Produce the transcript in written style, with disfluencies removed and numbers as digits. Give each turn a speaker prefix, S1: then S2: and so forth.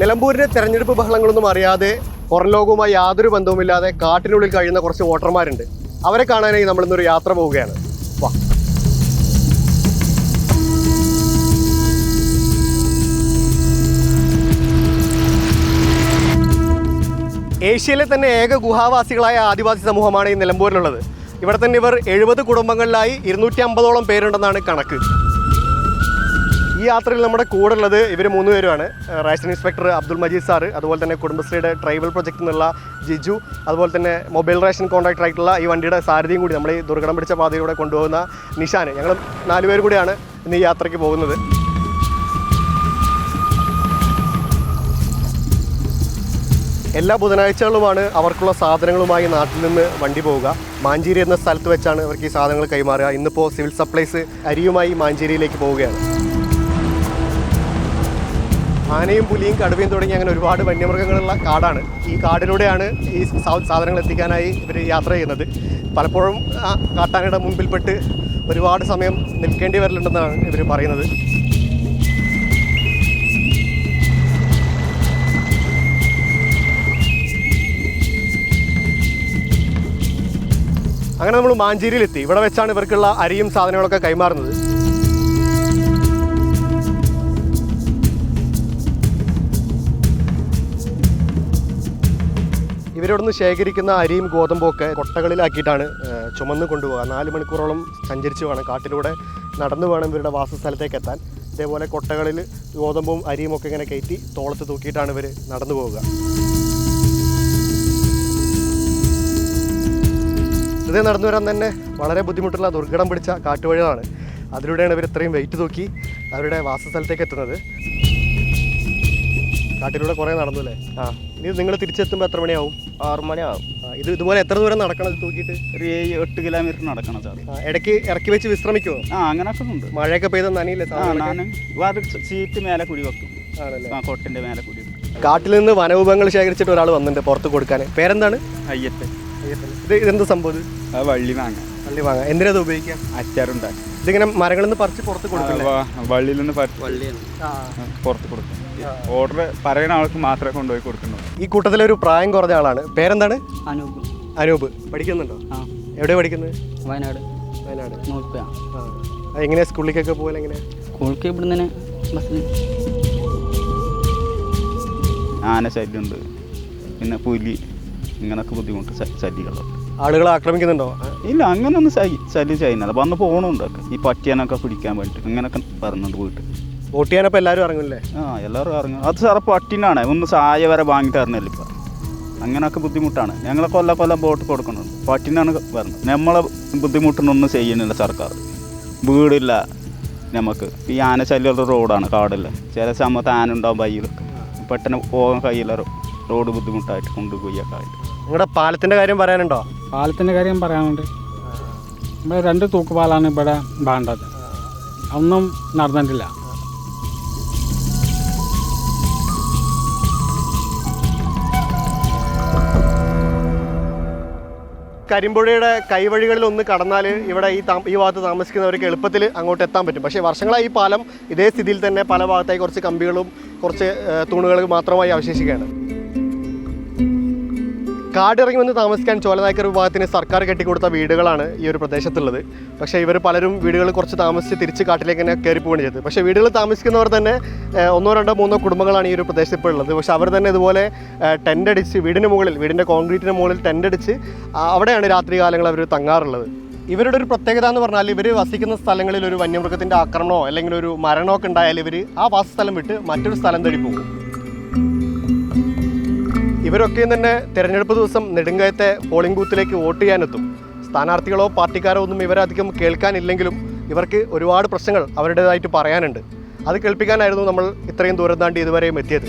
S1: നിലമ്പൂരിലെ തെരഞ്ഞെടുപ്പ് ബഹളങ്ങളൊന്നും അറിയാതെ പുറം ലോകവുമായി യാതൊരു ബന്ധവുമില്ലാതെ കാട്ടിനുള്ളിൽ കഴിയുന്ന കുറച്ച് വോട്ടർമാരുണ്ട്. അവരെ കാണാനായി നമ്മളിന്നൊരു യാത്ര പോവുകയാണ്. വാ. ഏഷ്യയിലെ തന്നെ ഏക ഗുഹാവാസികളായ ആദിവാസി സമൂഹമാണ് ഈ നിലമ്പൂരിലുള്ളത്. ഇവിടെ തന്നെ ഇവർ 70 കുടുംബങ്ങളിലായി 250ഓളം പേരുണ്ടെന്നാണ് കണക്ക്. ഈ യാത്രയിൽ നമ്മുടെ കൂടെ ഉള്ളത് ഇവർ 3 പേരുമാണ്. Ration inspector Abdul Majeed sir, അതുപോലെ തന്നെ കുടുംബശ്രീയുടെ ട്രൈബൽ പ്രൊജക്റ്റിൽ നിന്നുള്ള ജിജു, അതുപോലെ തന്നെ മൊബൈൽ റേഷൻ കോൺട്രാക്ടർ ആയിട്ടുള്ള ഈ വണ്ടിയുടെ സാരഥിയും കൂടി നമ്മൾ ഈ ദുർഘടം പിടിച്ച പാതയിലൂടെ കൊണ്ടുപോകുന്ന നിഷാൻ. ഞങ്ങൾ 4 പേർ കൂടിയാണ് ഇന്ന് ഈ യാത്രയ്ക്ക് പോകുന്നത്. എല്ലാ ബുധനാഴ്ചകളുമാണ് അവർക്കുള്ള സാധനങ്ങളുമായി നാട്ടിൽ നിന്ന് വണ്ടി പോവുക. മാഞ്ചേരി എന്ന സ്ഥലത്ത് വെച്ചാണ് അവർക്ക് ഈ സാധനങ്ങൾ കൈമാറുക. ഇന്നിപ്പോൾ സിവിൽ സപ്ലൈസ് അരിയുമായി മാഞ്ചേരിയിലേക്ക് പോവുകയാണ്. ആനയും പുലിയും കടുവയും തുടങ്ങി അങ്ങനെ ഒരുപാട് വന്യമൃഗങ്ങളുള്ള കാടാണ്. ഈ കാടിലൂടെയാണ് ഈ സാധനങ്ങൾ എത്തിക്കാനായി ഇവർ യാത്ര ചെയ്യുന്നത്. പലപ്പോഴും കാട്ടാനയുടെ മുൻപിൽപ്പെട്ട് ഒരുപാട് സമയം നിൽക്കേണ്ടി വരലുണ്ടെന്നാണ് ഇവർ പറയുന്നത്. അങ്ങനെ നമ്മൾ മാഞ്ചേരിയിലെത്തി. ഇവിടെ വെച്ചാണ് ഇവർക്കുള്ള അരിയും സാധനങ്ങളൊക്കെ കൈമാറുന്നത്. ഇവരോടൊന്ന് ശേഖരിക്കുന്ന അരിയും ഗോതമ്പും ഒക്കെ കൊട്ടകളിലാക്കിയിട്ടാണ് ചുമന്ന് കൊണ്ടുപോകുക. 4 മണിക്കൂറോളം സഞ്ചരിച്ച് വേണം, കാട്ടിലൂടെ നടന്നു വേണം ഇവരുടെ വാസസ്ഥലത്തേക്ക് എത്താൻ. ഇതേപോലെ കൊട്ടകളിൽ ഗോതമ്പും അരിയും ഒക്കെ ഇങ്ങനെ കയറ്റി തോളത്ത് തൂക്കിയിട്ടാണ് ഇവർ നടന്നു പോവുക. ഇത് നടന്നു വരാൻ തന്നെ വളരെ ബുദ്ധിമുട്ടുള്ള ദുർഘടം പിടിച്ച കാട്ടുവഴികളാണ്. അതിലൂടെയാണ് ഇവർ ഇത്രയും വെയിറ്റ് തൂക്കി അവരുടെ വാസസ്ഥലത്തേക്ക് എത്തുന്നത്. കാട്ടിലൂടെ കുറേ നടന്നു അല്ലേ? ഇനി നിങ്ങൾ തിരിച്ചെത്തുമ്പോൾ എത്ര മണിയാവും?
S2: 6 മണിയാവും.
S1: ഇതുപോലെ എത്ര ദൂരം നടക്കണം ഇത് തൂക്കിയിട്ട്?
S2: ഒരു 7-8 കിലോമീറ്റർ നടക്കണം സാർ.
S1: ഇടയ്ക്ക് ഇറക്കി വെച്ച് വിശ്രമിക്കുമോ?
S2: അങ്ങനെയൊക്കെ ഉണ്ട്.
S1: മഴയൊക്കെ പെയ്ത നനയില്ലേ?
S2: സീറ്റ് മേലെ കുടി വെക്കും.
S1: ആണല്ലേ?
S2: കൊട്ടിൻ്റെ മേലെ കുടി വെക്കും.
S1: കാട്ടിൽ നിന്ന് വനവിഭവങ്ങൾ ശേഖരിച്ചിട്ട് ഒരാൾ വന്നിട്ടുണ്ട് പുറത്ത് കൊടുക്കാൻ. പേരെന്താണ്?
S2: അയ്യത്ത്.
S1: ഇതെന്ത് സംഭവം?
S2: വള്ളി വാങ്ങ.
S1: വള്ളി വാങ്ങ എന്തിനാ ഇത് ഉപയോഗിക്കാം?
S2: അച്ചാറുണ്ടാക്കി.
S1: ഇതിങ്ങനെ മരങ്ങളിൽ നിന്ന് പറിച്ച് പുറത്ത് കൊടുക്കില്ല?
S2: വള്ളിയിൽ നിന്ന് പുറത്ത് കൊടുക്കും. ഓർഡർ പറയുന്ന ആൾക്ക് മാത്രമേ കൊണ്ടുപോയി കൊടുക്കുന്നുള്ളൂ.
S1: ഈ കൂട്ടത്തിലൊരു പ്രായം കുറഞ്ഞ ആളാണ്. പേരെന്താണ്?
S3: അനൂപ്.
S1: അനൂപ്. പഠിക്കുന്നുണ്ടോ? എവിടെയാണ് പഠിക്കുന്നത്?
S3: വയനാട്.
S1: എങ്ങനെയാ സ്കൂളിലേക്കൊക്കെ പോലെ? എങ്ങനെയാ
S3: സ്കൂളിലേക്ക് ഇവിടെ തന്നെ ബസ്സിൽ?
S2: ആന ശല്യമുണ്ട്, പിന്നെ പുലി, ഇങ്ങനൊക്കെ ബുദ്ധിമുട്ട് ശല്യങ്ങളുണ്ട്.
S1: ആളുകളെ ആക്രമിക്കുന്നുണ്ടോ?
S2: ഇല്ല, അങ്ങനൊന്നും ശല്യം ചെയ്യുന്നില്ല. വന്ന് പോകണമുണ്ടൊക്കെ ഈ പറ്റിയാനൊക്കെ പിടിക്കാൻ വേണ്ടിയിട്ട് ഇങ്ങനൊക്കെ പറഞ്ഞുണ്ട് വീട്ടിൽ.
S1: വോട്ട് ചെയ്യാനപ്പോൾ എല്ലാവരും ഇറങ്ങില്ലേ?
S2: എല്ലാവരും ഇറങ്ങും. അത് സാറേ പട്ടിനാണ്, ഒന്ന് സായ വരെ വാങ്ങി തരണല്ലോ ഇപ്പം. അങ്ങനെയൊക്കെ ബുദ്ധിമുട്ടാണ്. ഞങ്ങളെ കൊല്ലം വോട്ട് കൊടുക്കുന്നുണ്ട്. പട്ടിനാണ് പറഞ്ഞത്. നമ്മളെ ബുദ്ധിമുട്ടിനൊന്നും ചെയ്യുന്നില്ല സർക്കാർ. വീടില്ല നമുക്ക്. ഈ ആന ശല്യമുള്ള റോഡാണ്, കാടില്ല. ചില സമയത്ത് ആന ഉണ്ടാവും വഴിയിലൊക്കെ. പെട്ടെന്ന് പോകാൻ കഴിയില്ല, റോഡ് ബുദ്ധിമുട്ടായിട്ട് കൊണ്ടുപോയൊക്കെ ആയിട്ട്.
S1: നിങ്ങളുടെ പാലത്തിൻ്റെ കാര്യം പറയാനുണ്ടോ?
S4: പാലത്തിൻ്റെ കാര്യം പറയാനുണ്ട്. ഇവിടെ 2 തൂക്കുപാലാണ് ഇവിടെ വേണ്ടത്. ഒന്നും നടന്നിട്ടില്ല.
S1: കരിമ്പുഴയുടെ കൈവഴികളിൽ ഒന്ന് കടന്നാൽ ഇവിടെ ഈ ഭാഗത്ത് താമസിക്കുന്നവർക്ക് എളുപ്പത്തിൽ അങ്ങോട്ട് എത്താൻ പറ്റും. പക്ഷേ വർഷങ്ങളായി ഈ പാലം ഇതേ സ്ഥിതിയിൽ തന്നെ പല ഭാഗത്തായി കുറച്ച് കമ്പികളും കുറച്ച് തൂണുകളും മാത്രമായി അവശേഷിക്കുകയാണ്. കാടിറങ്ങി വന്ന് താമസിക്കാൻ ചോലനായ്ക്കർ വിഭാഗത്തിന് സർക്കാർ കെട്ടിക്കൊടുത്ത വീടുകളാണ് ഈ ഒരു പ്രദേശത്തുള്ളത്. പക്ഷേ ഇവർ പലരും വീടുകൾ കുറച്ച് താമസിച്ച് തിരിച്ച് കാട്ടിലേക്ക് തന്നെ കയറി പോവുകയാണ് ചെയ്തത്. പക്ഷേ വീടുകൾ താമസിക്കുന്നവർ തന്നെ 1, 2, 3 കുടുംബങ്ങളാണ് ഈ ഒരു പ്രദേശത്ത് ഇപ്പോൾ ഉള്ളത്. പക്ഷേ അവർ തന്നെ ഇതുപോലെ ടെൻ്റ് അടിച്ച് വീടിൻ്റെ കോൺക്രീറ്റിന് മുകളിൽ ടെൻ്റ് അടിച്ച് അവിടെയാണ് രാത്രി കാലങ്ങൾ അവർ തങ്ങാറുള്ളത്. ഇവരുടെ ഒരു പ്രത്യേകത എന്ന് പറഞ്ഞാൽ ഇവർ വസിക്കുന്ന സ്ഥലങ്ങളിൽ ഒരു വന്യമൃഗത്തിൻ്റെ ആക്രമണമോ അല്ലെങ്കിൽ ഒരു മരണമോ ഒക്കെ ഉണ്ടായാൽ ഇവർ ആ വാസസ്ഥലം വിട്ട് മറ്റൊരു സ്ഥലം തേടി പോകും. ഇവരൊക്കെയും തന്നെ തെരഞ്ഞെടുപ്പ് ദിവസം നെടുങ്കയത്തെ പോളിംഗ് ബൂത്തിലേക്ക് വോട്ട് ചെയ്യാനെത്തും. സ്ഥാനാർത്ഥികളോ പാർട്ടിക്കാരോ ഒന്നും ഇവരധികം കേൾക്കാനില്ലെങ്കിലും ഇവർക്ക് ഒരുപാട് പ്രശ്നങ്ങൾ അവരുടേതായിട്ട് പറയാനുണ്ട്. അത് കേൾപ്പിക്കാനായിരുന്നു നമ്മൾ ഇത്രയും ദൂരം താണ്ടി ഇതുവരെയും എത്തിയത്.